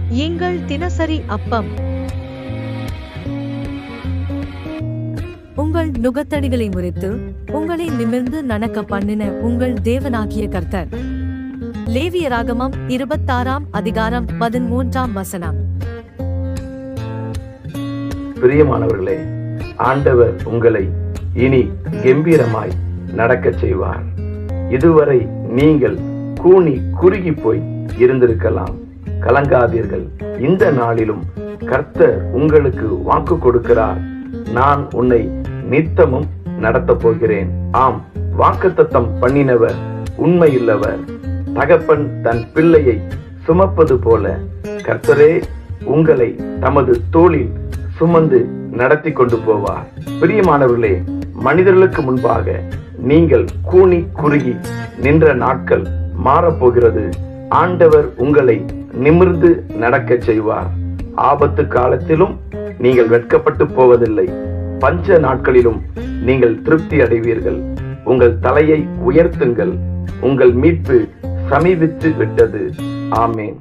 எங்கள் தினசரி அப்பம். உங்கள் நுகத்தடிகளை முறித்து உங்களை நிமிர்ந்து நடக்க பண்ணின உங்கள் தேவனாகிய கர்த்தர். லேவியராகமம் 26ஆம் அதிகாரம் 13ஆம் வசனம். பிரியமானவர்களே, ஆண்டவர் உங்களை இனி கம்பீரமாய் நடக்கச் செய்வார். இதுவரை நீங்கள் கூனி குறுகி போய் இருந்திருக்கலாம். கலங்காதீர்கள். இந்த நாளிலும் கர்த்தர் உங்களுக்கு வாக்கு கொடுக்கிறார். நான் உன்னை நித்தமும் நடத்தப் போகிறேன். ஆம், வாக்குத்தத்தம் பண்ணினவர் உண்மையுள்ளவர். தகப்பன் தன் பிள்ளையை சுமப்பது போல கர்த்தரே உங்களை தமது தோளில் சுமந்து நடத்தி கொண்டு போவார். பிரியமானவர்களே, மனிதர்களுக்கு முன்பாக நீங்கள் கூனி குறுகி நின்ற நாட்கள் மாறப்போகிறது. ஆண்டவர் உங்களை நிமிர்ந்து நடக்கச் செய்வார். ஆபத்து காலத்திலும் நீங்கள் வெட்கப்பட்டு போவதில்லை. பஞ்ச நாட்களிலும் நீங்கள் திருப்தி அடைவீர்கள். உங்கள் தலையை உயர்த்துங்கள். உங்கள் மீட்பு சமீபித்து விட்டது. ஆமேன்.